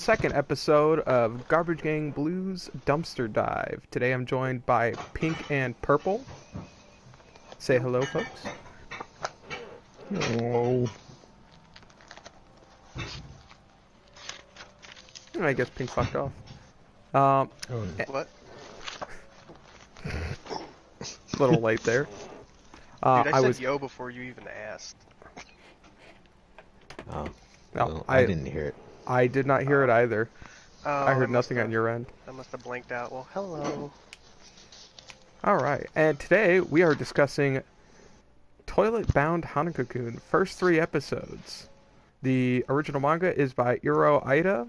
second episode of Garbage Gang Blues Dumpster Dive. Today I'm joined by Pink and Purple. Say hello, folks. Oh. I guess Pink fucked off. What? A little late there. Dude, I said was yo before you even asked. Oh, no, well, I didn't hear it. I did not hear it either. Oh, I heard nothing on your end. I must have blanked out. Well, hello. Alright, and today we are discussing Toilet Bound Hanako-kun, first 3 episodes. The original manga is by Iro Aida,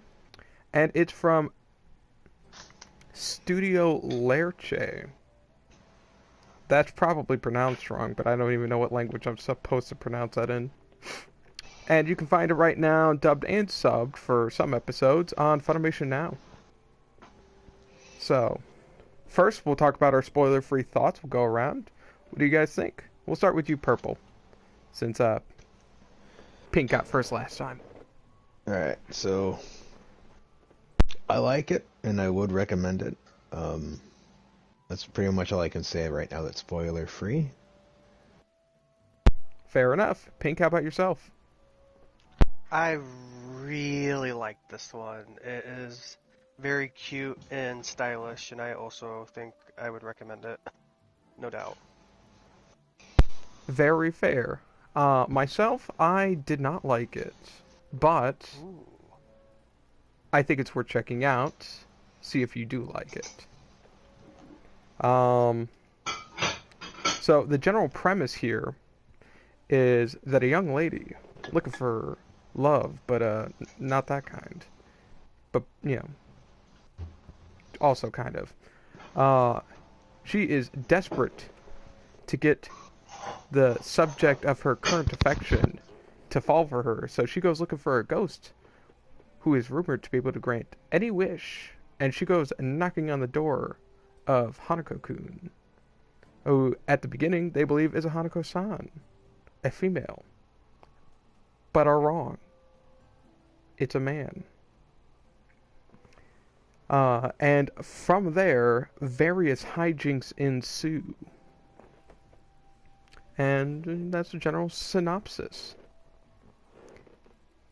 and it's from Studio Lerche. That's probably pronounced wrong, but I don't even know what language I'm supposed to pronounce that in. And you can find it right now, dubbed and subbed for some episodes on Funimation Now. So, first we'll talk about our spoiler-free thoughts. We'll go around. What do you guys think? We'll start with you, Purple, since Pink got first last time. Alright, so I like it, and I would recommend it. That's pretty much all I can say right now that's spoiler-free. Fair enough. Pink, how about yourself? I really like this one. It is very cute and stylish, and I also think I would recommend it. No doubt. Very fair. Myself, I did not like it, but Ooh. I think it's worth checking out. See if you do like it. So the general premise here is that a young lady looking for love, but not that kind. But you know, also kind of. She is desperate to get the subject of her current affection to fall for her, so she goes looking for a ghost who is rumored to be able to grant any wish, and she goes knocking on the door of Hanako-kun, who at the beginning they believe is a Hanako-san, a female, but are wrong. It's a man. And from there, various hijinks ensue. And that's the general synopsis.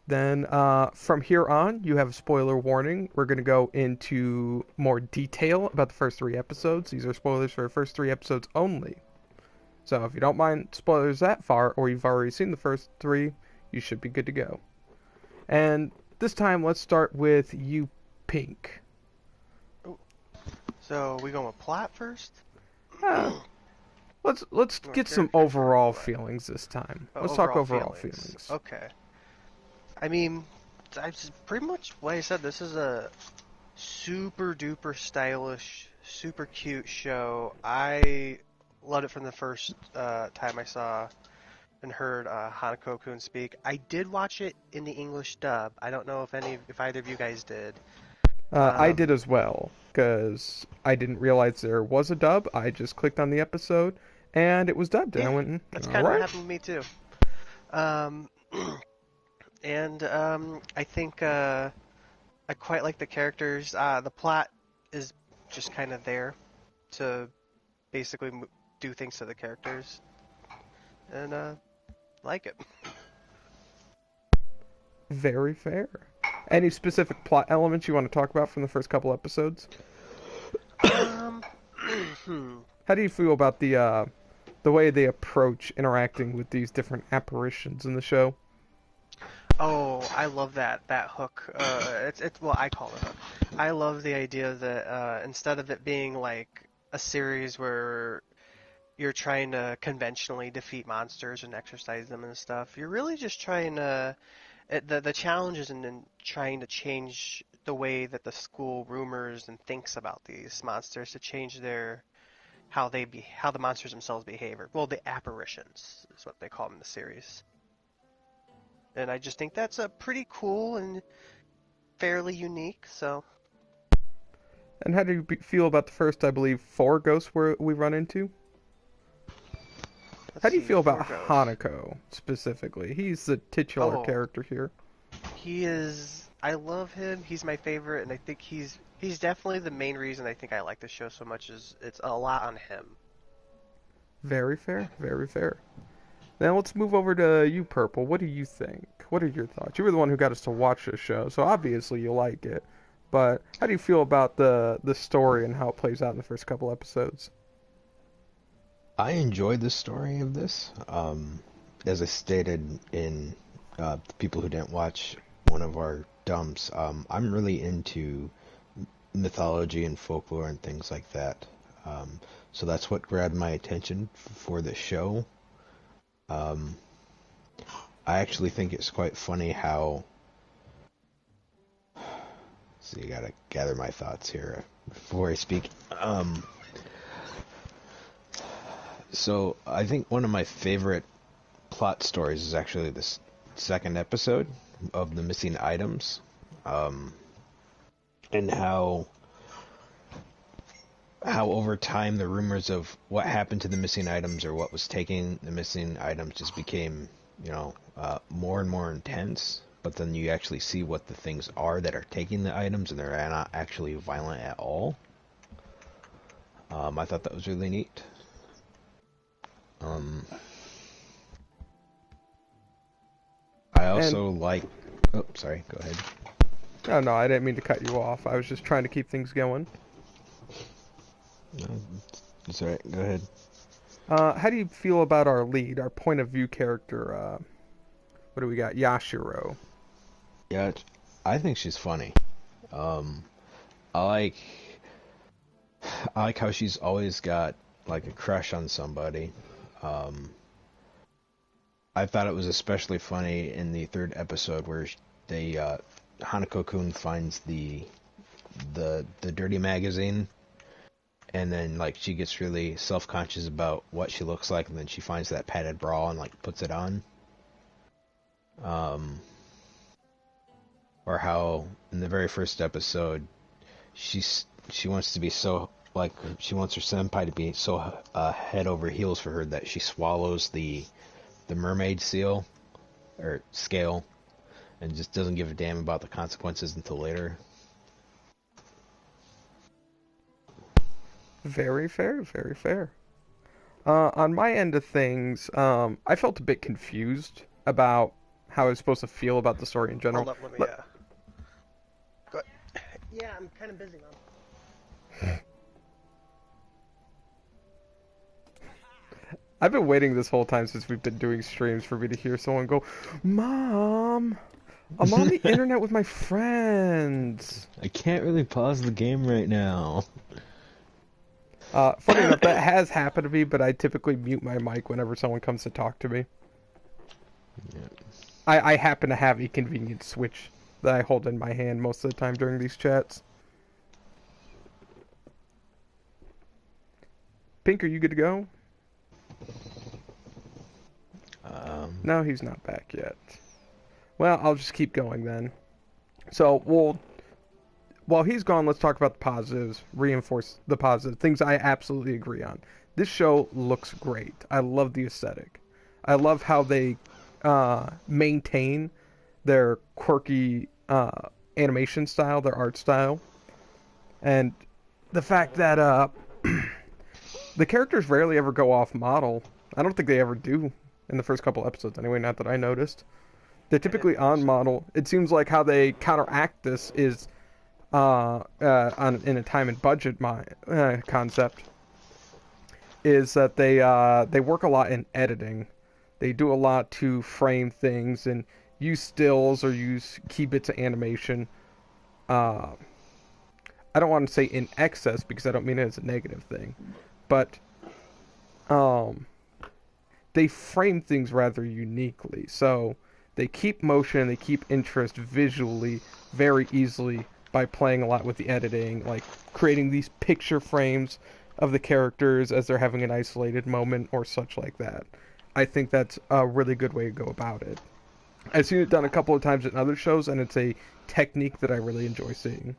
Then, from here on, you have a spoiler warning. We're going to go into more detail about the first 3 episodes. These are spoilers for the first 3 episodes only. So if you don't mind spoilers that far, or you've already seen the first 3, you should be good to go. And this time, let's start with you, Pink. So, we going with plot first? Let's get some overall feelings this time. Let's talk overall feelings. Okay. I mean, pretty much what I said. This is a super duper stylish, super cute show. I loved it from the first time I saw and heard Hanako-kun speak. I did watch it in the English dub. I don't know if either of you guys did. I did as well, because I didn't realize there was a dub. I just clicked on the episode, and it was dubbed, and I went, That's all kind of right. what happened to me too. And I think I quite like the characters. The plot is just kind of there to basically do things to the characters, and like it. Very fair. Any specific plot elements you want to talk about from the first couple episodes? Um, How do you feel about the way they approach interacting with these different apparitions in the show? Oh, I love that hook. It's well, I call it a hook. I love the idea that instead of it being like a series where you're trying to conventionally defeat monsters and exercise them and stuff, you're really just trying to. The challenge is in trying to change the way that the school rumors and thinks about these monsters to change how the monsters themselves behave. Well, the apparitions is what they call them in the series. And I just think that's a pretty cool and fairly unique. So. And how do you feel about the first, I believe, 4 ghosts we run into? How do you feel about Hanako, specifically? He's the titular character here. He is I love him. He's my favorite, and I think he's definitely the main reason I think I like the show so much. Is it's a lot on him. Very fair, very fair. Now let's move over to you, Purple. What do you think? What are your thoughts? You were the one who got us to watch this show, so obviously you like it. But how do you feel about the story and how it plays out in the first couple episodes? I enjoyed the story of this. As I stated in the people who didn't watch one of our dumps, I'm really into mythology and folklore and things like that. So that's what grabbed my attention for the show. Um, I actually think it's quite funny how. So you gotta gather my thoughts here before I speak. So I think one of my favorite plot stories is actually this second episode of the missing items, and how over time the rumors of what happened to the missing items or what was taking the missing items just became, more and more intense. But then you actually see what the things are that are taking the items, and they're not actually violent at all. I thought that was really neat. Um, I And also like. Oh, sorry. Go ahead. oh no, I didn't mean to cut you off. I was just trying to keep things going. No, it's all right. Go ahead. How do you feel about our lead, our point of view character? What do we got? Yashiro. Yeah, I think she's funny. Um, I like I like how she's always got like a crush on somebody. Um, I thought it was especially funny in the third episode where they Hanako-kun finds the dirty magazine, and then like she gets really self-conscious about what she looks like, and then she finds that padded bra and like puts it on. Um, or how in the very first episode she wants to be so like she wants her senpai to be so head over heels for her that she swallows the mermaid seal or scale and just doesn't give a damn about the consequences until later. Very fair, very fair. On my end of things, I felt a bit confused about how I was supposed to feel about the story in Hold general. up, let me. Let, Go. Yeah, I'm kind of busy, man. I've been waiting this whole time since we've been doing streams for me to hear someone go, "Mom, I'm on the internet with my friends." I can't really pause the game right now. Funny enough, that has happened to me, but I typically mute my mic whenever someone comes to talk to me. Yeah. I happen to have a convenient switch that I hold in my hand most of the time during these chats. Pink, are you good to go? No, he's not back yet. Well, I'll just keep going then. So, while he's gone, let's talk about the positives, reinforce the positive things I absolutely agree on. This show looks great. I love the aesthetic. I love how they maintain their quirky animation style, their art style, and the fact that the characters rarely ever go off model. I don't think they ever do in the first couple episodes, anyway. Not that I noticed. They're I didn't typically think on so. model. It seems like how they counteract this is in a time and budget concept is that they work a lot in editing. They do a lot to frame things and use stills or use key bits of animation. Uh, I don't want to say in excess because I don't mean it as a negative thing, but um, they frame things rather uniquely. So they keep motion, they keep interest visually very easily by playing a lot with the editing, like creating these picture frames of the characters as they're having an isolated moment or such like that. I think that's a really good way to go about it. I've seen it done a couple of times in other shows, and it's a technique that I really enjoy seeing.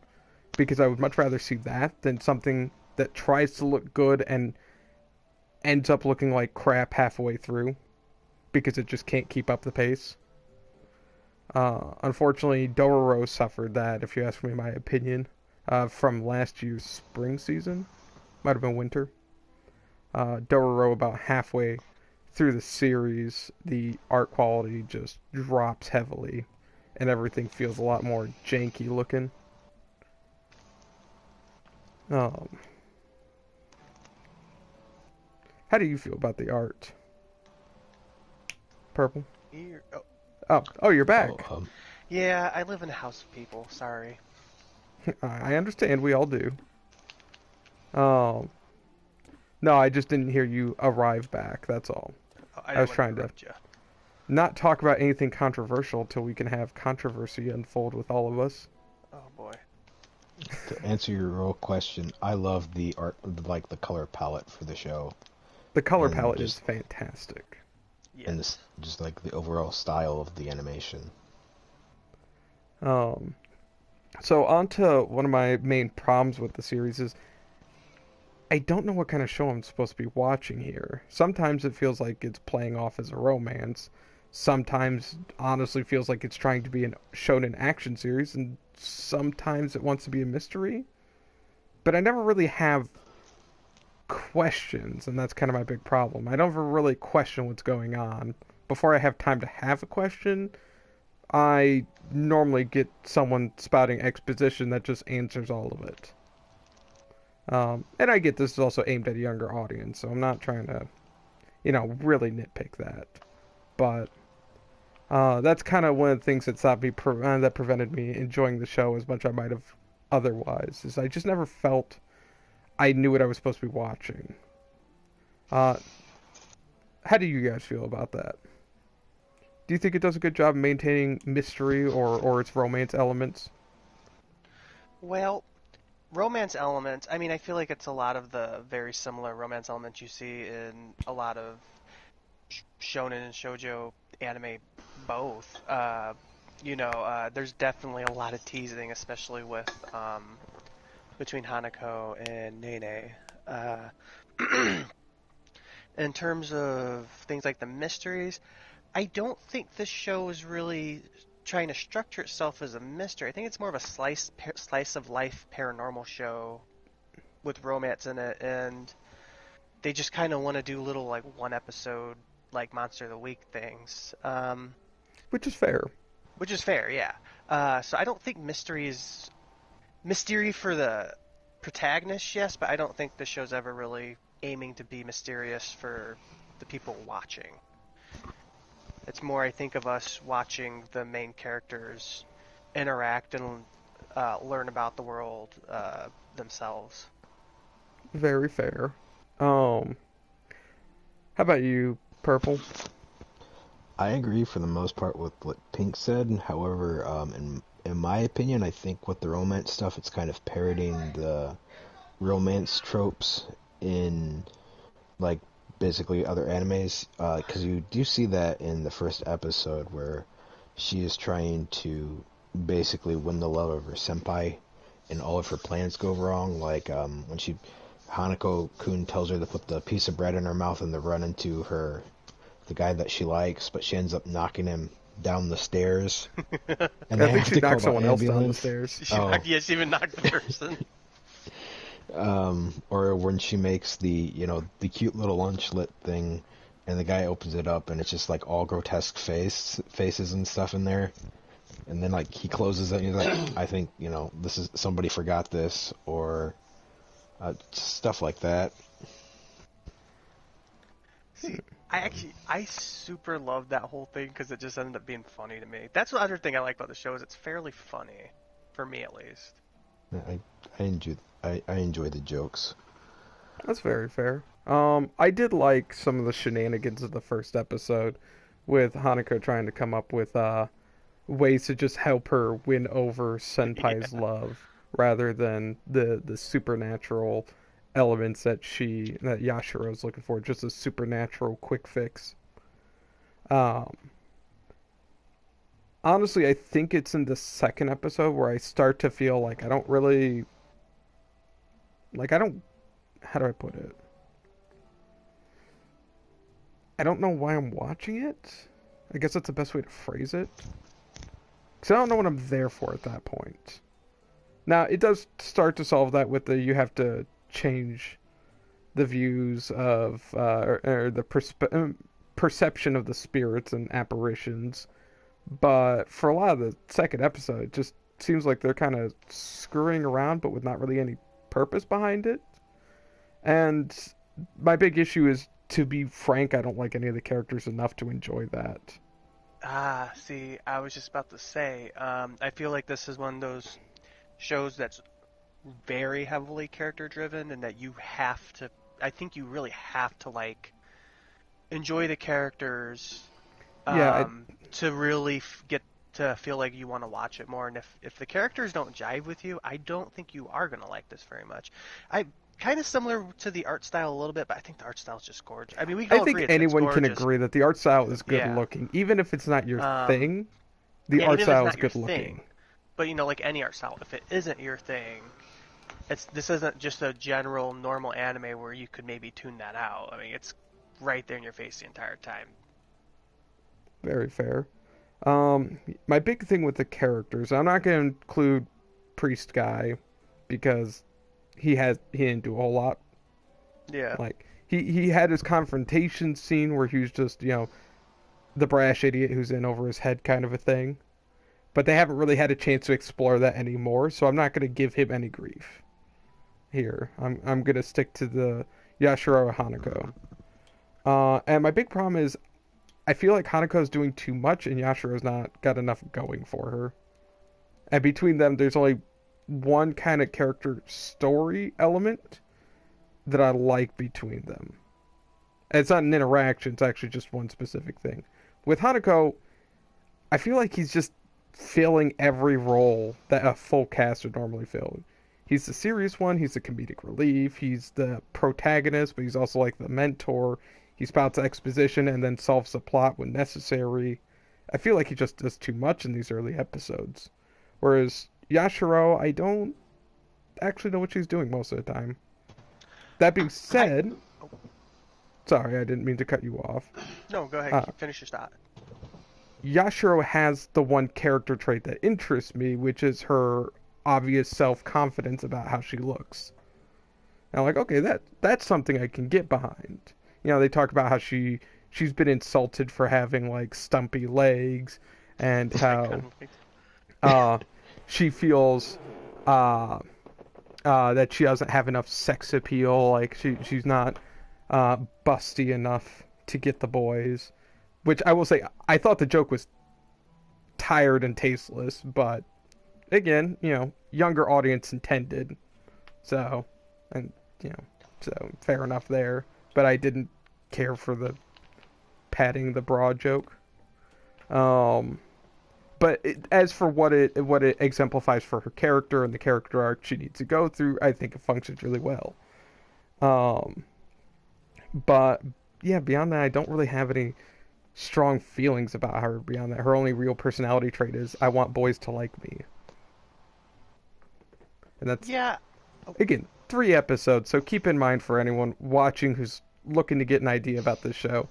Because I would much rather see that than something that tries to look good and ends up looking like crap halfway through because it just can't keep up the pace. Unfortunately, Dororo suffered that, if you ask me my opinion, from last year's spring season. Might have been winter. Dororo, about halfway through the series, the art quality just drops heavily, and everything feels a lot more janky looking. Um, how do you feel about the art, Purple? Oh, Oh, you're Oh, back. yeah, I live in a house of people. Sorry. I understand. We all do. Um, no, I just didn't hear you arrive back. That's all. Oh, I I didn't was want to trying to interrupt you. not talk about anything controversial till we can have controversy unfold with all of us. Oh boy. to answer your real question, I love the art, like the color palette for the show, The color and palette is just fantastic. this, Yes. just like the overall style of the animation. Um, so on to one of my main problems with the series is I don't know what kind of show I'm supposed to be watching here. Sometimes it feels like it's playing off as a romance. Sometimes honestly feels like it's trying to be a shonen action series, and sometimes it wants to be a mystery. But I never really have questions, and that's kind of my big problem. I don't ever really question what's going on. Before I have time to have a question, I normally get someone spouting exposition that just answers all of it. And I get this is also aimed at a younger audience, so I'm not trying to, really nitpick that. But that's kind of one of the things that that prevented me enjoying the show as much as I might have otherwise. Is I just never felt I knew what I was supposed to be watching. Uh, how do you guys feel about that? Do you think it does a good job maintaining mystery or its romance elements? Well, romance elements. I mean, I feel like it's a lot of the very similar romance elements you see in a lot of shonen and shoujo anime both. There's definitely a lot of teasing, especially with between Hanako and Nene. Uh, in terms of things like the mysteries, I don't think this show is really trying to structure itself as a mystery. I think it's more of a slice of life paranormal show with romance in it, and they just kind of want to do little like one episode like Monster of the Week things, Which is fair. which is fair, yeah. So I don't think mystery is mystery for the protagonist, yes, but I don't think the show's ever really aiming to be mysterious for the people watching. It's more, I think, of us watching the main characters interact and learn about the world themselves. Very fair. Um, how about you, Purple? I agree for the most part with what Pink said. However, in my opinion, I think with the romance stuff, it's kind of parodying the romance tropes in like basically other animes. Because you do see that in the first episode where she is trying to basically win the love of her senpai, and all of her plans go wrong. Like when Hanako-kun tells her to put the piece of bread in her mouth and to run into the guy that she likes, but she ends up knocking him down the stairs, and I they think have she to call knocked the someone else down the ambulance. stairs. Oh, She even knocked the person. or when she makes the cute little lunch lit thing, and the guy opens it up, and it's just like all grotesque faces and stuff in there, and then like he closes it, and he's like, I think this is somebody forgot this, or stuff like that. See, I super loved that whole thing because it just ended up being funny to me. That's the other thing I like about the show is it's fairly funny, for me at least. I I enjoy I enjoy the jokes. That's very fair. I did like some of the shenanigans of the first episode with Hanako trying to come up with ways to just help her win over Senpai's Yeah. love rather than the supernatural elements that Yashiro's looking for, just a supernatural quick fix. Um, honestly, I think it's in the second episode where I start to feel like I don't how do I put it? I don't know why I'm watching it. I guess that's the best way to phrase it. Because I don't know what I'm there for at that point. Now, it does start to solve that with the you have to change the views of, or the perception of the spirits and apparitions. But for a lot of the second episode, it just seems like they're kind of screwing around, but with not really any purpose behind it. And my big issue is, to be frank, I don't like any of the characters enough to enjoy that. Ah, see, I was just about to say, I feel like this is one of those shows that's very heavily character driven, and that you have to, I think you really have to like enjoy the characters Yeah, to really get to feel like you want to watch it more. And if the characters don't jive with you, I don't think you are gonna like this very much. I kind of similar to the art style a little bit, but I think the art style is just gorgeous. I mean, we can I all think agree it's anyone can gorgeous. agree that the art style is good Yeah. looking, even if it's not your Um, thing. The yeah, art even if it's style is not your good looking. thing, but like any art style, if it isn't your thing, this isn't just a general normal anime where you could maybe tune that out. I mean, it's right there in your face the entire time. Very fair. My big thing with the characters, I'm not going to include Priest Guy because he didn't do a whole lot. Yeah. Like he had his confrontation scene where he was just the brash idiot who's in over his head kind of a thing. But they haven't really had a chance to explore that anymore, so I'm not going to give him any grief here. I'm going to stick to the Yashiro Hanako. And my big problem is I feel like Hanako's doing too much and Yashiro's not got enough going for her. And between them, there's only one kind of character story element that I like between them. And it's not an interaction, it's actually just one specific thing. With Hanako, I feel like he's just filling every role that a full cast would normally fill. He's the serious one, he's the comedic relief, he's the protagonist, but he's also like the mentor. He spouts exposition and then solves the plot when necessary. I feel like he just does too much in these early episodes. Whereas Yashiro, I don't actually know what she's doing most of the time. That being I said, oh, sorry, I didn't mean to cut you off. no, go ahead. Uh, Finish your thought. Yashiro has the one character trait that interests me, which is her obvious self-confidence about how she looks. And I'm like, okay, that's something I can get behind. They talk about how she's been insulted for having like stumpy legs, and how uh, she feels uh, that she doesn't have enough sex appeal. Like she's not busty enough to get the boys. Which I will say, I thought the joke was tired and tasteless, but again, younger audience intended. So, and so fair enough there. But I didn't care for the patting the bra joke. But as for what it exemplifies for her character and the character arc she needs to go through, I think it functions really well. Um, but yeah, beyond that, I don't really have any strong feelings about her beyond that. Her only real personality trait is I want boys to like me. And that's, Yeah. again, 3 episodes, so keep in mind for anyone watching who's looking to get an idea about this show,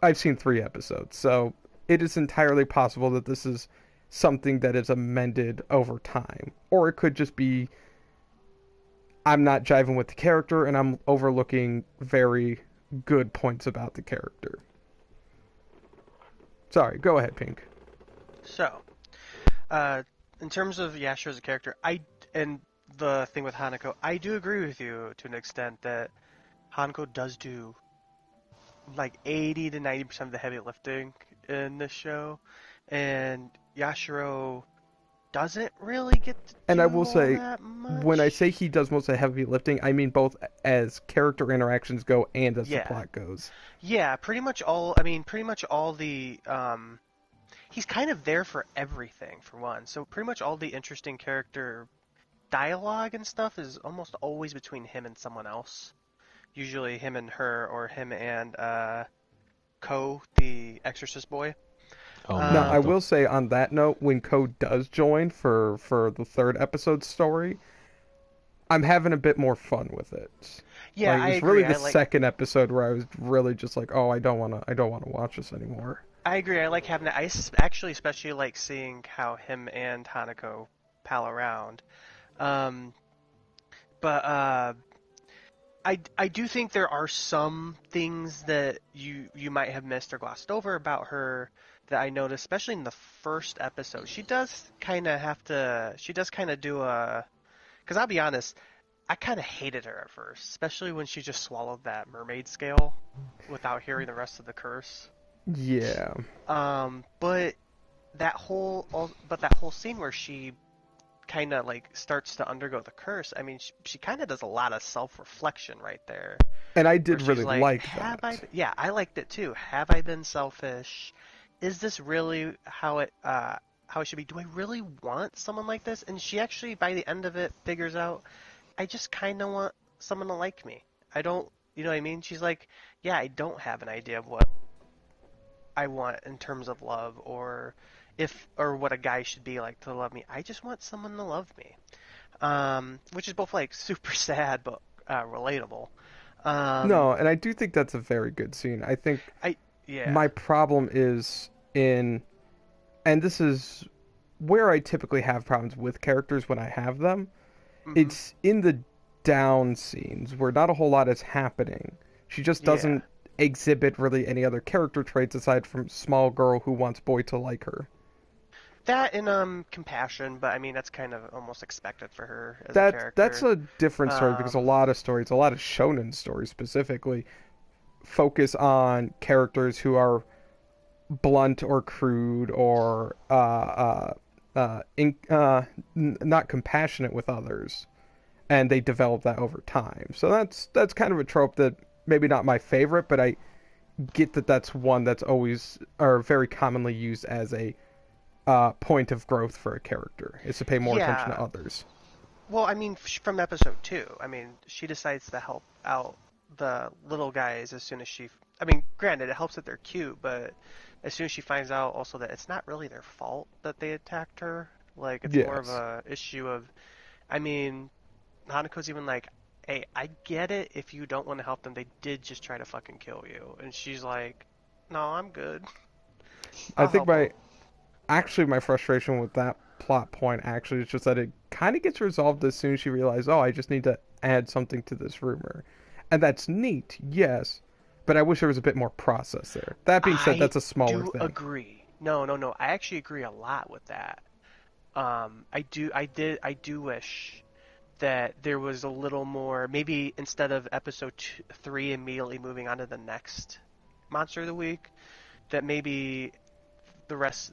I've seen 3 episodes, so it is entirely possible that this is something that is amended over time. Or it could just be I'm not jiving with the character and I'm overlooking very good points about the character. Sorry, go ahead, Pink. So, uh, in terms of Yashiro as a character, and the thing with Hanako, I do agree with you to an extent that Hanako does do like 80 to 90% of the heavy lifting in this show, and Yashiro doesn't really get to And I do will all say, that when I say much. he does most of the heavy lifting, I mean both as character interactions go and as the Yeah, plot goes. yeah, pretty much all. I mean, pretty much all the. He's kind of there for everything, for one. So pretty much all the interesting character dialogue and stuff is almost always between him and someone else. Usually him and her, or him and Ko, the exorcist boy. Oh Now, man, I Um, will say on that note, when Code does join for the 3rd episode story, I'm having a bit more fun with it. yeah, Like I it's really agree. the 2nd episode where I was really just like, oh, I don't wanna watch this anymore. I agree. I like having it. Actually especially like seeing how him and Hanako pal around. Um, but I do think there are some things that you might have missed or glossed over about her that I noticed, especially in the first episode. She does kind of have to. She does kind of do a. Because I'll be honest, I kind of hated her at first, especially when she just swallowed that mermaid scale without hearing the rest of the curse. Yeah. But that whole scene where she kind of like starts to undergo the curse. I mean, she kind of does a lot of self-reflection right there, And I where did she's really like, like "Have I? that. Yeah, I liked it too. Have I been selfish? Is this really how it should be? Do I really want someone like this?" And she actually, by the end of it, figures out, I just kind of want someone to like me. I don't, you know what I mean? She's like, "Yeah, I don't have an idea of what I want in terms of love, or what a guy should be like to love me. I just want someone to love me." Which is both like super sad but relatable. No, Um, and I do think that's a very good scene. I think I yeah. my problem is in, and this is where I typically have problems with characters when I have them. Hmm. It's in the down scenes where not a whole lot is happening. She just Yeah. doesn't exhibit really any other character traits aside from small girl who wants boy to like her. That and compassion, but I mean that's kind of almost expected for her as a That's character. a different story because a Um, lot of stories, a lot of shonen stories specifically, focus on characters who are blunt or crude or not compassionate with others, and they develop that over time. So that's kind of a trope that maybe not my favorite, but I get that that's one that's always or very commonly used as a point of growth for a character is to pay more attention to yeah. others. Well, I mean from episode 2, I mean she decides to help out the little guys as soon as she. I mean, granted, it helps that they're cute, but as soon as she finds out also that it's not really their fault that they attacked her, like it's more of Yes, a issue of. I mean, Hanako's even like, "Hey, I get it if you don't want to help them. They did just try to fucking kill you." And she's like, "No, I'm good. I I'll think help them." my frustration with that plot point actually is just that it kind of gets resolved as soon as you realize, oh, I just need to add something to this rumor, and that's neat, yes, but I wish there was a bit more process there. That being said, I that's a smaller do thing. agree. No, no, no. I actually agree a lot with that. I do wish that there was a little more. Maybe instead of episode 3 immediately moving on to the next monster of the week, that maybe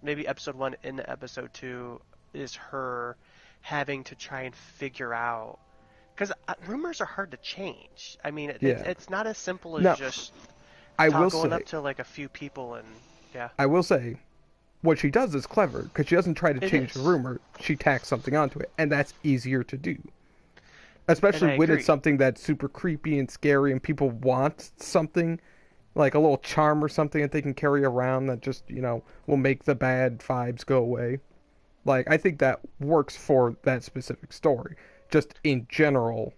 maybe episode 1 into episode 2 is her having to try and figure out. Because rumors are hard to change. I mean, Yeah. it's not as simple as Now, just I will going up say, to like a few people and yeah, I will say, what she does is clever because she doesn't try to it change the is, rumor. She tacks something onto it, and that's easier to do. and Especially I when it's agree. something that's super creepy and scary, and people want something like a little charm or something that they can carry around that just will make the bad vibes go away. Like I think that works for that specific story. Just in general,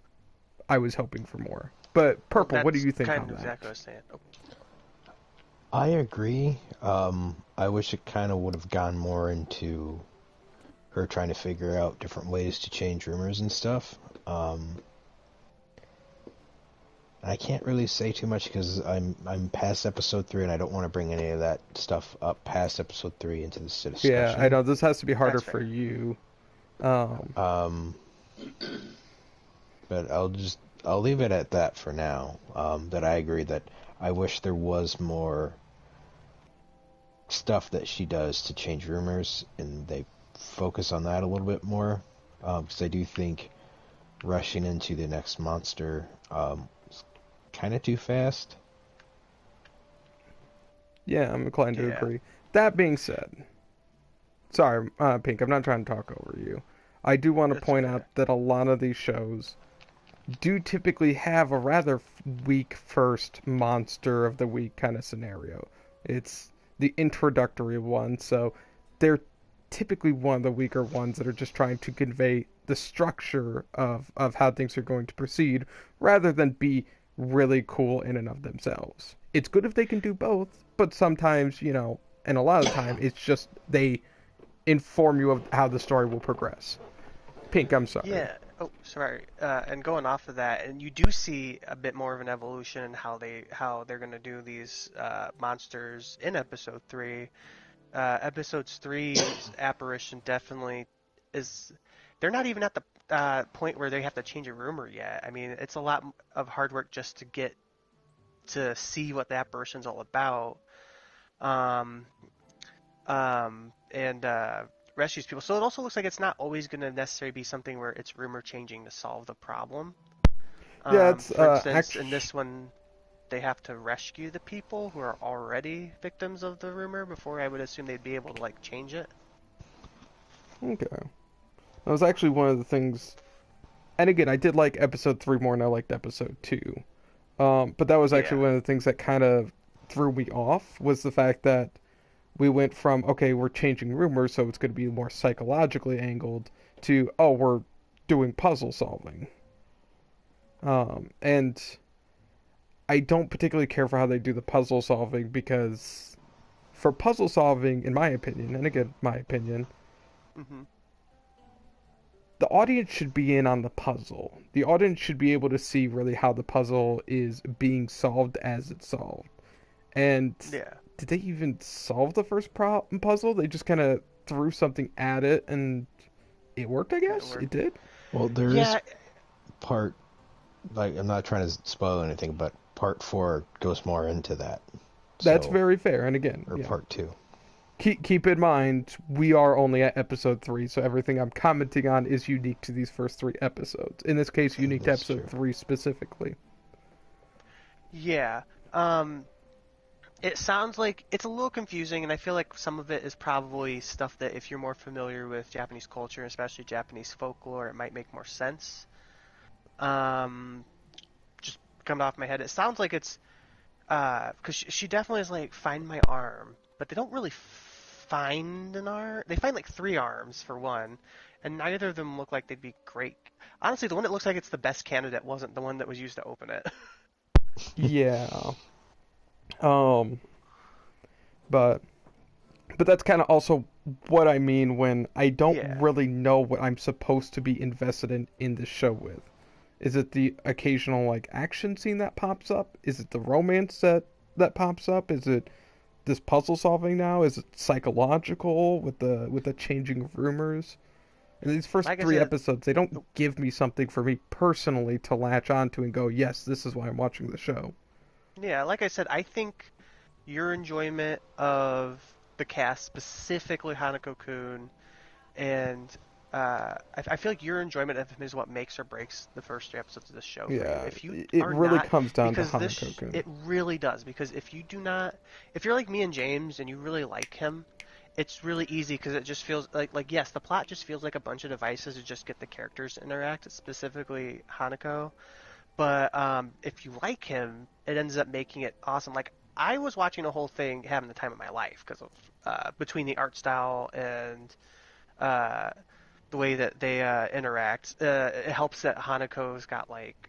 I was hoping for more. But Well, Purple, what do that's you think kind on of that? exactly what I was saying. Oh, I agree. I wish it kind of would have gone more into her trying to figure out different ways to change rumors and stuff. I can't really say too much because I'm past episode 3 and I don't want to bring any of that stuff up past episode 3 into this Yeah, I discussion. know this has to be harder that's for fair. you. Um, Um, but I'll leave it at that for now. That I agree that I wish there was more stuff that she does to change rumors and they focus on that a little bit more. Because I do think rushing into the next monster is kind of too fast. yeah, I'm inclined to Yeah, agree. That being said, sorry, Pink, I'm not trying to talk over you. I do want to it's point okay. out that a lot of these shows do typically have a rather weak first monster of the week kind of scenario. It's the introductory one, so they're typically one of the weaker ones that are just trying to convey the structure of how things are going to proceed rather than be really cool in and of themselves. It's good if they can do both, but sometimes, and a lot of the time it's just they inform you of how the story will progress. Pink, I'm sorry. Yeah. Oh, sorry. And going off of that, and you do see a bit more of an evolution in how they're gonna do these monsters in episode three. Episodes three's apparition definitely is. They're not even at the point where they have to change a rumor yet. I mean, it's a lot of hard work just to get to see what the apparition's all about. Um, and rescues people. So it also looks like it's not always going to necessarily be something where it's rumor changing to solve the problem. Yeah, it's For instance, in actually this one, they have to rescue the people who are already victims of the rumor before I would assume they'd be able to like change it. okay. That was actually one of the things. And again, I did like episode 3 more than I liked episode 2. But that was actually Yeah. one of the things that kind of threw me off was the fact that we went from, okay, we're changing rumors, so it's going to be more psychologically angled, to, oh, we're doing puzzle solving. And I don't particularly care for how they do the puzzle solving because for puzzle solving, in my opinion, and again, my opinion, Hmm. the audience should be in on the puzzle. The audience should be able to see really how the puzzle is being solved as it's solved. And Yeah. did they even solve the first puzzle? They just kind of threw something at it and it worked, I It guess? It worked. did? Well, there is Yeah. part, like, I'm not trying to spoil anything, but part 4 goes more into that. That's So, very fair. And again, or yeah. part 2. Keep in mind, we are only at episode 3, so everything I'm commenting on is unique to these first 3 episodes. In this case, unique to That's episode true. 3 specifically. Yeah. Um, it sounds like it's a little confusing, and I feel like some of it is probably stuff that if you're more familiar with Japanese culture, especially Japanese folklore, it might make more sense. Um, just coming off my head, it sounds like it's because she definitely is like find my arm, but they don't really find an arm. They find like three arms for one, and neither of them look like they'd be great. Honestly, the one that looks like it's the best candidate wasn't the one that was used to open it. Yeah. Um, but that's kind of also what I mean when I don't Yeah. really know what I'm supposed to be invested in the show with. Is it the occasional like action scene that pops up? Is it the romance that pops up? Is it this puzzle solving now? Is it psychological with the changing of rumors? In these first Like I 3 said, episodes, they don't give me something for me personally to latch onto and go, yes, this is why I'm watching the show. yeah, like I said, I think your enjoyment of the cast, specifically Hanako-kun, and I feel like your enjoyment of him is what makes or breaks the first 3 episodes of the show for you. Yeah, If you it are really not, comes down to because Hanako-kun. it really does. Because if you do not, if you're like me and James and you really like him, it's really easy because it just feels like yes, the plot just feels like a bunch of devices to just get the characters to interact, specifically Hanako. But if you like him, it ends up making it awesome. Like I was watching the whole thing, having the time of my life because of between the art style and uh, the way that they interact. It helps that Hanako's got like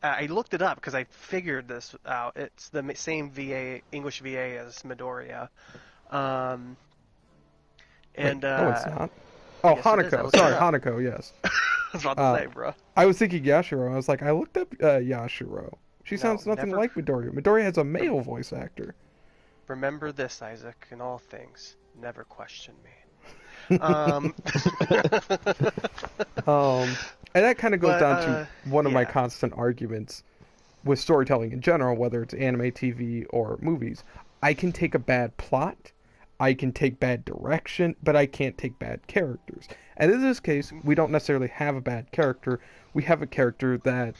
I looked it up because I figured this out. It's the same VA English VA as Midoriya. Um, Wait, and no, it's not. Oh, yes, it is. I Hanako. looked it Sorry, up. Hanako. Yes. I was about to Uh, say, bro. I was thinking Yashiro. I was like, I looked up Yashiro. She No, sounds nothing never. like Midoriya. Midoriya has a Rem- male voice actor. remember this, Isaac. In all things, never question me. um, and that kind of goes but down to one of my yeah, constant arguments with storytelling in general, whether it's anime, TV, or movies. I can take a bad plot, I can take bad direction, but I can't take bad characters. And in this case, we don't necessarily have a bad character. We have a character that,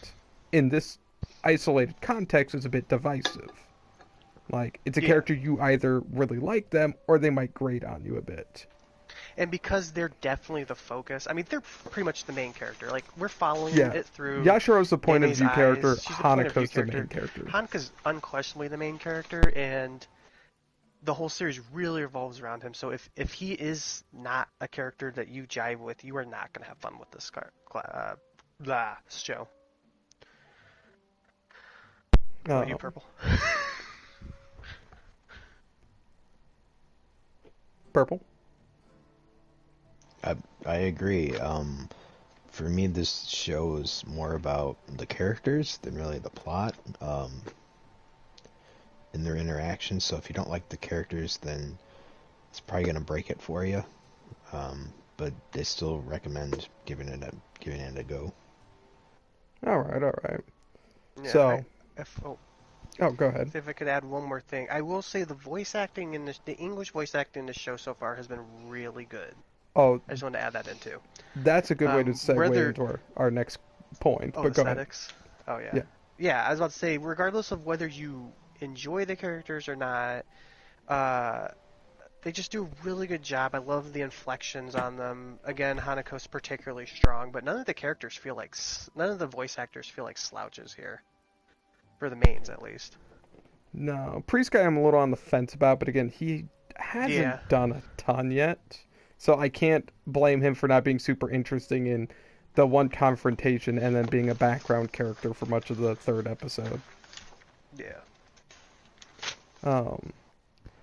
in this isolated context, is a bit divisive. Like, it's a yeah. character you either really like them, or they might grate on you a bit. And because they're definitely the focus, I mean, they're pretty much the main character. Like, we're following Yeah. it through Yashiro's the point of Neme's view character, eyes. She's the point of view Hanako's the main character. character. Hanukkah's unquestionably the main character, and the whole series really revolves around him. So if he is not a character that you jive with, you are not going to have fun with this show. What about you, Um, Purple? Purple. I agree. For me, this show is more about the characters than really the plot, and their interactions. So if you don't like the characters, then it's probably gonna break it for you. But I still recommend giving it a go. All right, all right. Yeah, So, oh, oh, go ahead. if I could add one more thing, I will say the voice acting in this, the English voice acting in this show so far has been really good. Oh, I just wanted to add that in too. that's a good way to segue Whether into our next point. Oh, But go ahead. aesthetics. Oh yeah, Yeah. yeah. I was about to say, regardless of whether you enjoy the characters or not, uh, they just do a really good job. I love the inflections on them. Again, Hanako's particularly strong, but none of the characters feel like none of the voice actors feel like slouches here, for the mains at least. No, Priest guy I'm a little on the fence about, but again, he hasn't Yeah, done a ton yet, so I can't blame him for not being super interesting in the one confrontation and then being a background character for much of the third episode. yeah. Um,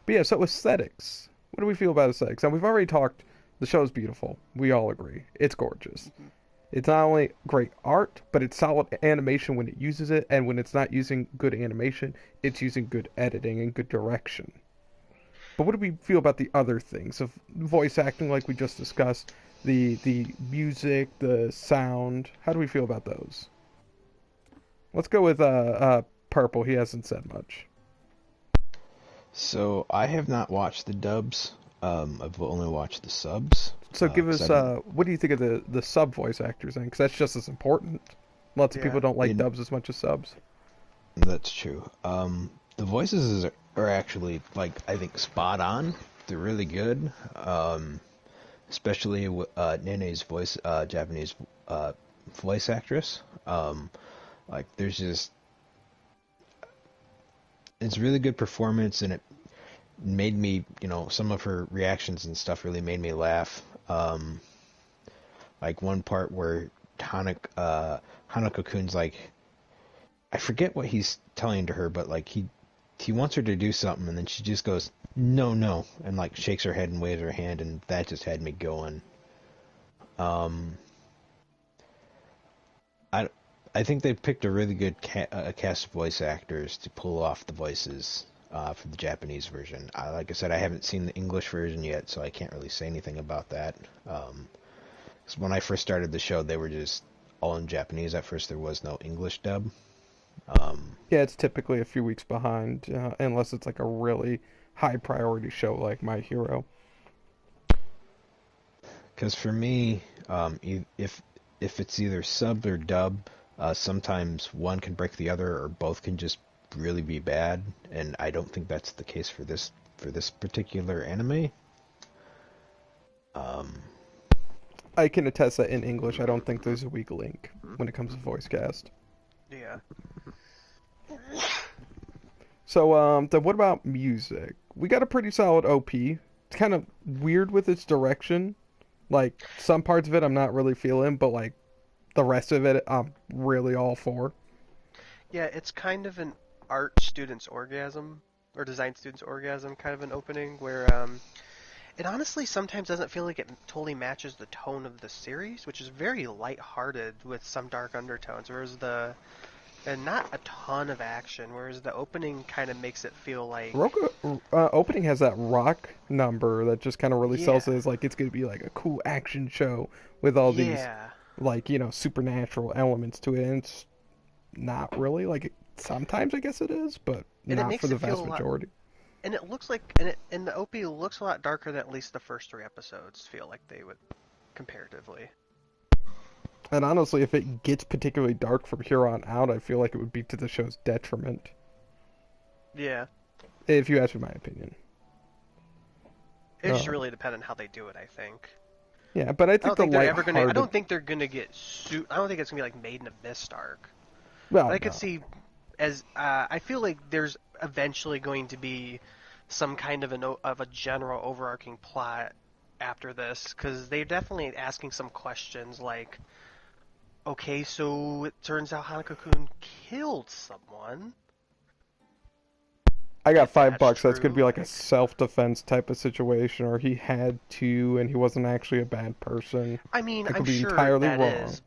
but yeah, so aesthetics. What do we feel about aesthetics? And we've already talked. The show's beautiful. We all agree. It's gorgeous. Mhm. It's not only great art, but it's solid animation when it uses it, and when it's not using good animation, it's using good editing and good direction. But what do we feel about the other things of voice acting, like we just discussed, the music, the sound? How do we feel about those? Let's go with Purple. He hasn't said much. So I have not watched the dubs. I've only watched the subs. So give 'Cause us I didn't. what do you think of the sub voice actors then? Because that's just as important. Lots of people Yeah. don't like In, dubs as much as subs. that's true. The voices are actually like I think spot on. They're really good. Especially Nene's voice, Japanese voice actress. Like there's just it's really good performance, and it made me, some of her reactions and stuff really made me laugh. Like one part where Hanako-kun's like, I forget what he's telling to her, but like he wants her to do something, and then she just goes, no, no, and like shakes her head and waves her hand, and that just had me going. Um, I I think they picked a really good cast of voice actors to pull off the voices for the Japanese version. Like I said, I haven't seen the English version yet, so I can't really say anything about that. 'Cause when I first started the show, they were just all in Japanese. At first, there was no English dub. Um, Yeah, it's typically a few weeks behind, unless it's like a really high priority show like My Hero. Because for me, if it's either sub or dub, sometimes one can break the other, or both can just really be bad. And I don't think that's the case for this particular anime. Um, I can attest that in English, I don't think there's a weak link when it comes to voice cast. Yeah. So, then what about music? We got a pretty solid OP. It's kind of weird with its direction. Like, some parts of it I'm not really feeling, but like the rest of it I'm really all for. Yeah, it's kind of an art student's orgasm or design student's orgasm kind of an opening where it honestly sometimes doesn't feel like it totally matches the tone of the series, which is very lighthearted with some dark undertones, whereas the and not a ton of action, whereas the opening kind of makes it feel like Roku opening has that rock number that just kind of really sells yeah, it as like it's gonna be like a cool action show with all these yeah, like supernatural elements to it. And it's not really like sometimes I guess it is, but and it not for makes the it feel vast a lot. majority. And it looks like, and the OP looks a lot darker than at least the first three episodes feel like they would comparatively. And honestly, if it gets particularly dark from here on out, I feel like it would be to the show's detriment, Yeah, if you ask me my opinion. it just Uh, really depends on how they do it, I think. yeah, but I I think don't the think they're ever gonna. I lighthearted. don't think they're gonna get I don't think it's gonna be like Made in Abyss dark. But Well, I could no. see as I feel like there's eventually going to be some kind of of a general overarching plot after this because they're definitely asking some questions like, okay, so it turns out Hanako-kun killed someone. I got if that's $5. That's gonna true. be like a Like, self-defense type of situation, or he had to and he wasn't actually a bad person. I mean, I I'm could be sure entirely that wrong, is.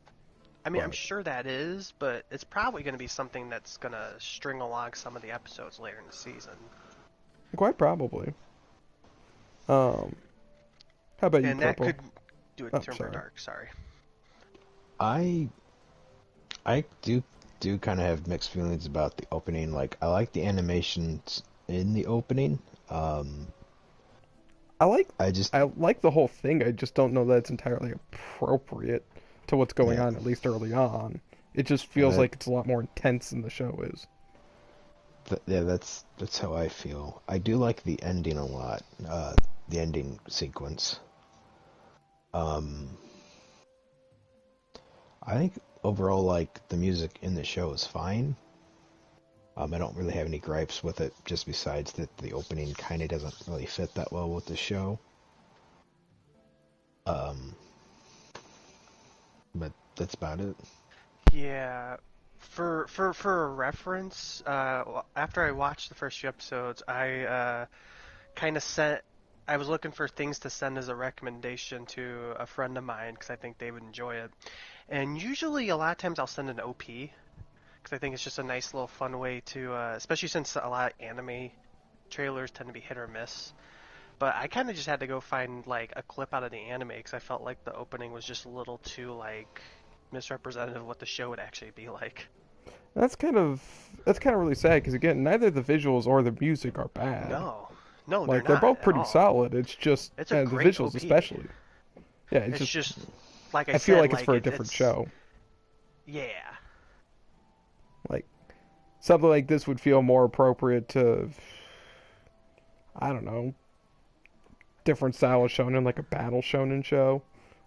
I mean, I'm but sure that is, but it's probably going to be something that's going to string along some of the episodes later in the season. quite probably. Um, how about you, And that Purple? could do it Oh, super sorry. dark, sorry. I I do kind of have mixed feelings about the opening. Like I like the animations in the opening. Um, I like I just I like the whole thing. I just don't know that it's entirely appropriate to what's going yeah, on, at least early on. It just and feels like it's a lot more intense than the show is. yeah, that's how I feel. I do like the ending a lot. The ending sequence. Um, I think overall, like the music in the show is fine. I don't really have any gripes with it, just besides that the opening kind of doesn't really fit that well with the show. Um, but that's about it. Yeah. For a reference, after I watched the first few episodes, I kind of sent. I was looking for things to send as a recommendation to a friend of mine because I think they would enjoy it. And usually, a lot of times, I'll send an OP because I think it's just a nice little fun way to, especially since a lot of anime trailers tend to be hit or miss. But I kind of just had to go find like a clip out of the anime because I felt like the opening was just a little too like misrepresentative of what the show would actually be like. That's kind of really sad because again, neither the visuals or the music are bad. No, no, they're Like they're not both at pretty all. solid. It's just It's a the great visuals OP. especially. Yeah, it's It's just just like I I feel said, like it's like for a different it's show. yeah. Like something like this would feel more appropriate to I don't know, different style of shonen, like a battle shonen show,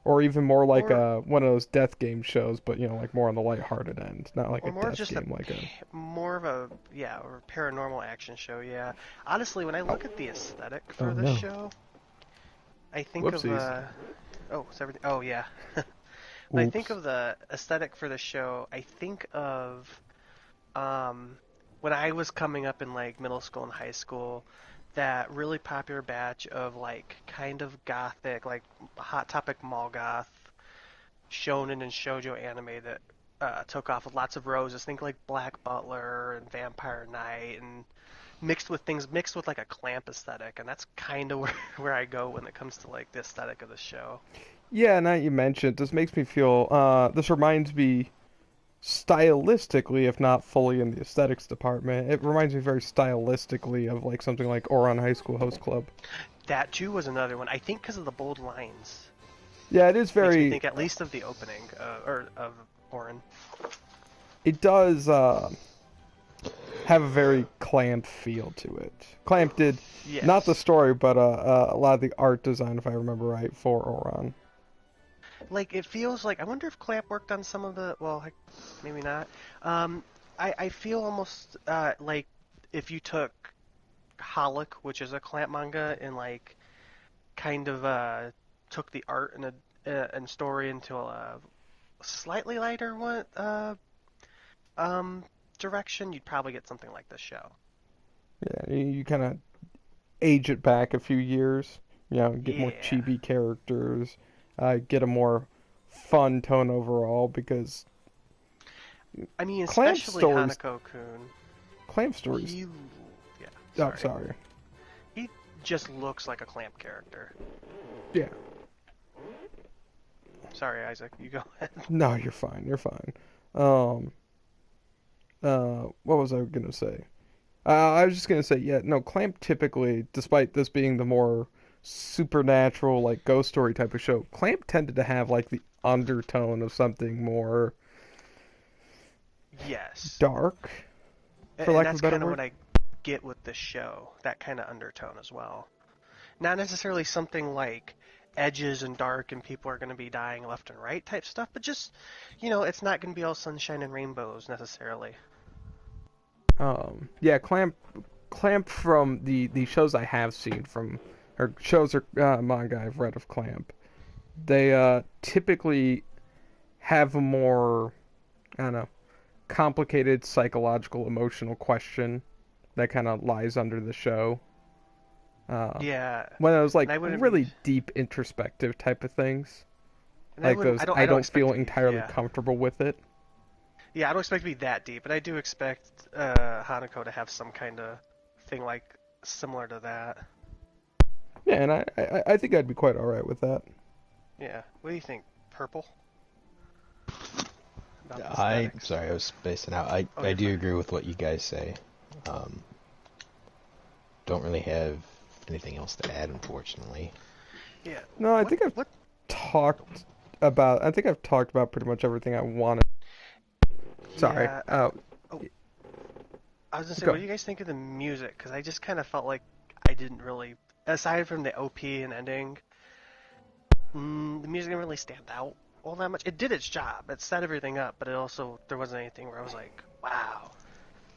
or even more like Or one of those death game shows, but like more on the lighthearted end, not like or a more of death just a game like a. more of a yeah, or paranormal action show. Yeah. Honestly, when I Oh, look at the aesthetic oh for this no, show, I think of whoopsies. oh, it's everything. Oh yeah. When I think Oops. of the aesthetic for the show, I think of um, when I was coming up in like middle school and high school, that really popular batch of like kind of gothic, like Hot Topic mall goth, shonen and shoujo anime that took off with lots of roses. Think like Black Butler and Vampire Knight, and mixed with like a clamp aesthetic, and that's kind of where I go when it comes to like the aesthetic of the show. Yeah, now you mentioned this makes me feel. This reminds me stylistically, if not fully in the aesthetics department, it reminds me very stylistically of like something like Ouran High School Host Club. That too was another one. I think because of the bold lines. Yeah, it is Makes me very. think at least of the opening, or of Orin. It does have a very Clamp feel to it. Clamp did not the Yes. story, but a lot of the art design, if I remember right, for Ouran. Like it feels like I wonder if Clamp worked on some of the. Well, maybe not. I feel almost like if you took Holic, which is a Clamp manga, and like kind of took the art and story into a slightly lighter one um direction, you'd probably get something like this show. Yeah, you kind of age it back a few years. Get more Yeah. chibi characters, get a more fun tone overall because I mean, Clamp especially stories, Hanako-kun. Clamp stories. He, yeah, Oh, sorry. sorry. He just looks like a Clamp character. Yeah. Sorry, Isaac. You go ahead. No, you're fine. You're fine. Um. What was I gonna say? I was just gonna say, yeah, no, Clamp typically, despite this being the more supernatural, like ghost story type of show, Clamp tended to have like the undertone of something more Yes. dark, for And lack of a that's better kind of word. what I get with this show. That kind of undertone as well. Not necessarily something like edges and dark and people are going to be dying left and right type stuff, but just, it's not going to be all sunshine and rainbows necessarily. Yeah, Clamp from the shows I have seen from, or shows or manga I've read of Clamp, they typically have a more, I don't know, complicated psychological emotional question that kind of lies under the show. Uh, Yeah, One of those like and I wouldn't be, really deep introspective type of things, and I like wouldn't, those I I don't don't expect feel to be, entirely yeah, comfortable with it. yeah, I don't expect to be that deep, but I do expect Hanako to have some kind of thing like similar to that. Yeah, and I think I'd be quite all right with that. Yeah, what do you think, Purple, about the I aesthetics? sorry, I was spacing out. I Oh, I you're do fine. agree with what you guys say. Um, don't really have anything else to add, unfortunately. Yeah, No, I what, think I've what? Oh, talked I think I've talked about pretty much everything I wanted. Sorry. yeah. Oh, I was gonna say, what Go. do you guys think of the music? Because I just kind of felt like I didn't really, aside from the OP and ending, the music didn't really stand out all that much. It did its job. It set everything up, but it also there wasn't anything where I was like, wow.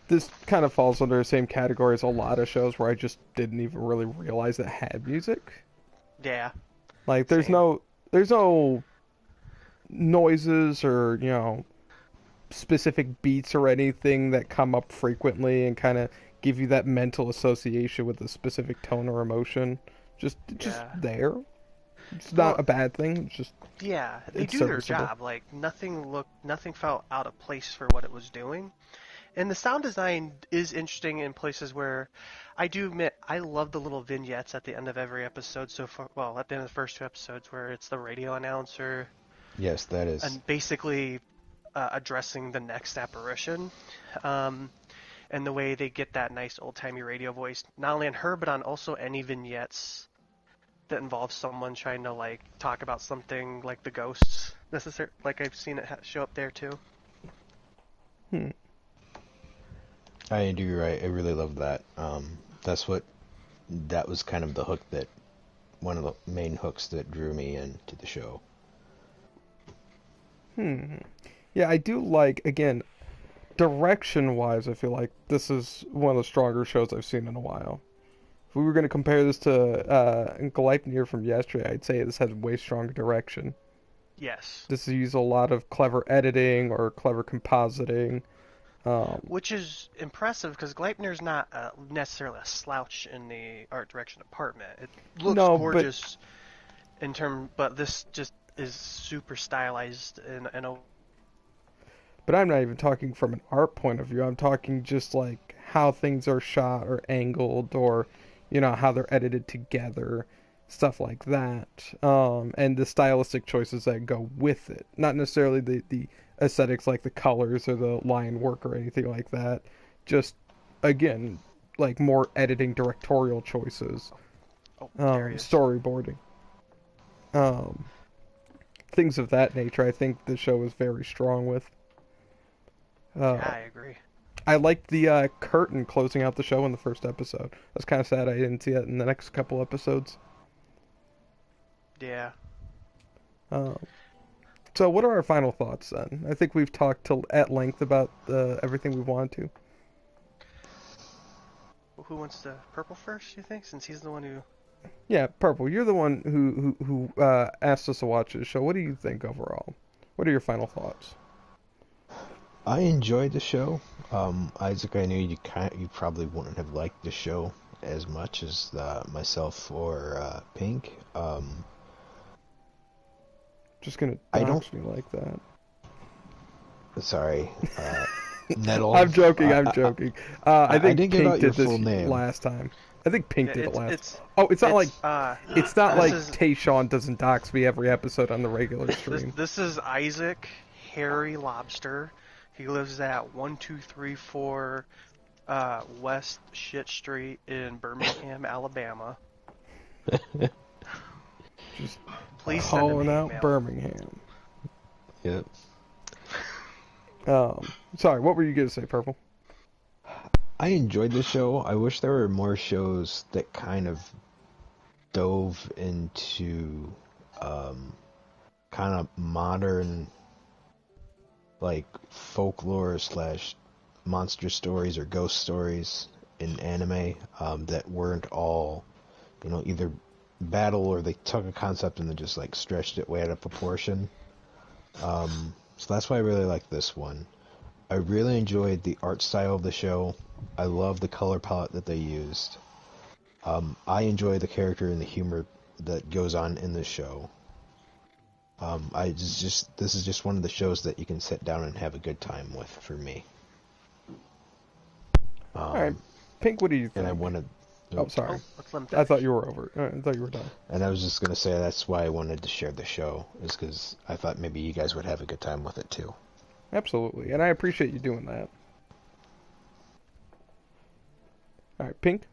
This kind of falls under the same category as a lot of shows where I just didn't even really realize it had music. Yeah, Like same. there's no noises or, specific beats or anything that come up frequently and kind of give you that mental association with a specific tone or emotion. Just Yeah. there. It's not Well, a bad thing. It's just yeah, they it's do their serviceable. job. Like nothing felt out of place for what it was doing. And the sound design is interesting in places where I do admit I love the little vignettes at the end of every episode so far. Well, at the end of the first two episodes where it's the radio announcer Yes, that is. and basically addressing the next apparition. Um, and the way they get that nice old timey radio voice, not only on her, but on also any vignettes that involve someone trying to like talk about something like the ghosts necessary. Like I've seen it show up there too. Hmm. I do right. I really love that. That's what that was kind of the hook that one of the main hooks that drew me into the show. Hmm. Yeah, I do like again direction wise. I feel like this is one of the stronger shows I've seen in a while. If we were going to compare this to Gleipnir from yesterday, I'd say this has way stronger direction. Yes, This uses a lot of clever editing or clever compositing. Um, which is impressive because Gleipnir's not necessarily a slouch in the art direction department. It looks no, but gorgeous in term, but this just is super stylized in a. I'm not even talking from an art point of view. I'm talking just like how things are shot or angled or how they're edited together, stuff like that. And the stylistic choices that go with it. Not necessarily the aesthetics like the colors or the line work or anything like that. Just again, like more editing directorial choices, Oh, there he is. storyboarding. Um, Things of that nature. I think the show is very strong with. Yeah, Uh, I agree. I liked the curtain closing out the show in the first episode. I was kind of sad I didn't see it in the next couple episodes. Yeah. Um, so, what are our final thoughts then? I think we've talked at length about everything we wanted to. Well, who wants to purple first? You think, since he's the one who. Yeah, Purple, you're the one who asked us to watch this show. What do you think overall? What are your final thoughts? I enjoyed the show. Isaac, I knew you probably wouldn't have liked the show as much as myself or Pink. Just gonna I don't. dox me like that. Sorry, Nettle. I'm joking. I'm I, joking. I I think didn't give Pink out your did this full name. last time. I think Pink Yeah, did it it's last. it's Oh, it's not like it's it's not this like is Tayshawn doesn't dox me every episode on the regular this stream. this is Isaac Harry Lobster. He lives at 1234 West Shit Street in Birmingham, Alabama. Just Please send him calling hate out mail. Birmingham. Yep. Sorry, what were you gonna say, Purple? I enjoyed the show. I wish there were more shows that kind of dove into kind of modern, like folklore slash monster stories or ghost stories in anime that weren't all, either battle or they took a concept and then just like stretched it way out of proportion. So that's why I really like this one. I really enjoyed the art style of the show. I love the color palette that they used. I enjoy the character and the humor that goes on in the show. I just this is just one of the shows that you can sit down and have a good time with for me. All right, Um, Pink, what do you and I think? wanted, Oh, oh, sorry. Oh, let's let him I thought finish. you were over. I thought you were done. and I was just gonna say that's why I wanted to share the show is because I thought maybe you guys would have a good time with it too. Absolutely, and I appreciate you doing that. All right, Pink.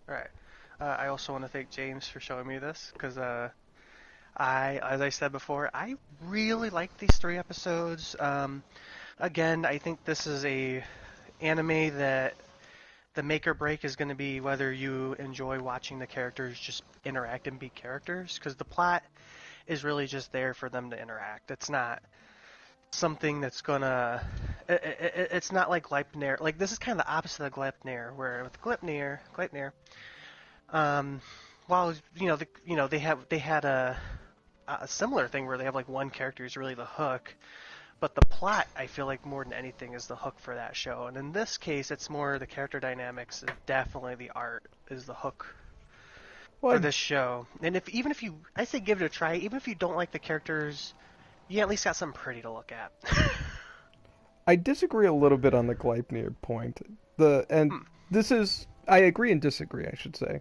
All right. I also want to thank James for showing me this because as I said before, I really like these 3 episodes. Again, I think this is a anime that the make or break is going to be whether you enjoy watching the characters just interact and be characters, because the plot is really just there for them to interact. It's not something that's gonna. It's not like Gleipnir. Like this is kind of the opposite of Gleipnir, where with Gleipnir, um, while they had a similar thing where they have like one character who's really the hook, but the plot I feel like more than anything is the hook for that show. And in this case, it's more the character dynamics. Definitely the art is the hook Well, for this show. And if even if you, I say give it a try. Even if you don't like the characters, you at least got something pretty to look at. I disagree a little bit on the Gleipnir point. And Hmm. this is I agree and disagree, I should say.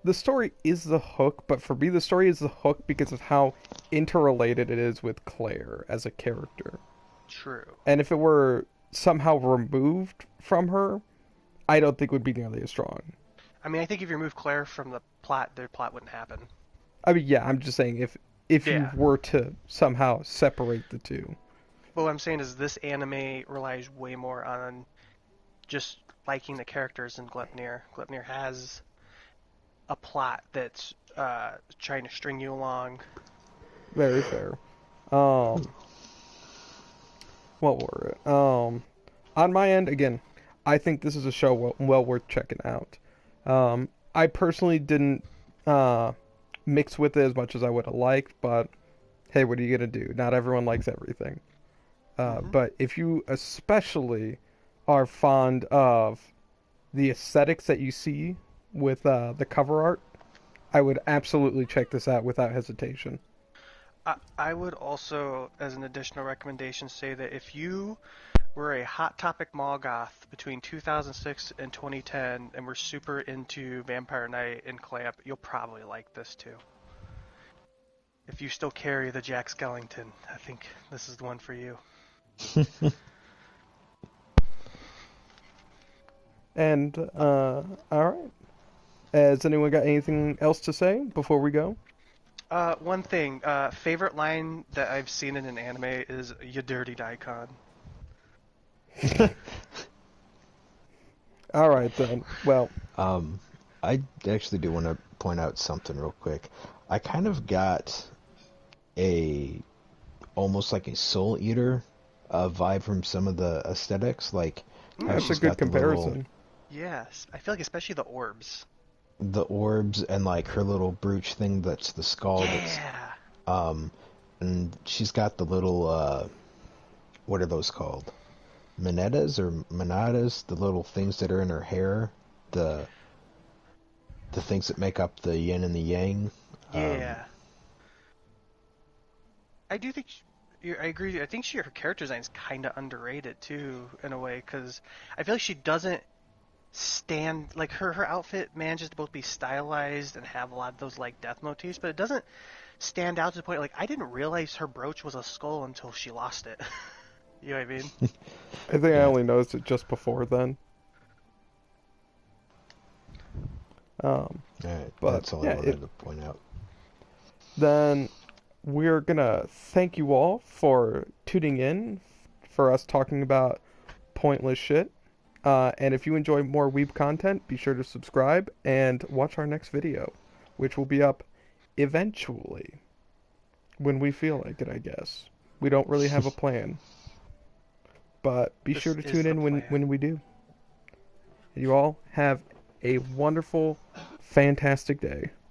The story is the hook, but for me the story is the hook because of how interrelated it is with Claire as a character. True. And if it were somehow removed from her, I don't think it would be nearly as strong. I mean, I think if you remove Claire from the plot, their plot wouldn't happen. I mean, yeah, I'm just saying if you Yeah. were to somehow separate the two. But what I'm saying is this anime relies way more on just liking the characters than Gleipnir. Gleipnir has a plot that's trying to string you along. Very fair. Um, what were it? On my end, again, I think this is a show well worth checking out. I personally didn't mix with it as much as I would have liked, but hey, what are you gonna do? Not everyone likes everything. Hmm. But if you especially are fond of the aesthetics that you see with the cover art, I would absolutely check this out without hesitation. I would also, as an additional recommendation, say that if you were a Hot Topic mall goth between 2006 and 2010 and were super into Vampire Knight and Clamp, you'll probably like this too. If you still carry the Jack Skellington, I think this is the one for you. And all right, has anyone got anything else to say before we go? One thing, favorite line that I've seen in an anime is "You dirty daikon." All right then. Well, Um, I actually do want to point out something real quick. I kind of got a almost like a Soul Eater vibe from some of the aesthetics, like how that's a Mm, she's good got the little comparison. yes, I feel like especially the orbs. the orbs and like her little brooch thing that's the skull that's Yeah. um and she's got the little what are those called? Monetas or monadas, the little things that are in her hair, the the things that make up the yin and the yang. Um, Yeah. I do think I agree. I think her character design is kind of underrated too, in a way, because I feel like she doesn't stand like her outfit manages to both be stylized and have a lot of those like death motifs, but it doesn't stand out to the point like I didn't realize her brooch was a skull until she lost it. You know what I mean? I think I yeah. only noticed it just before then. Um, Alright, but that's all I yeah, wanted to point out. then we're gonna thank you all for tuning in for us talking about pointless shit. And if you enjoy more weeb content, be sure to subscribe and watch our next video, which will be up eventually when we feel like it, I guess. We don't really have a plan, but be sure This to is tune the in plan. when we do. You all have a wonderful, fantastic day.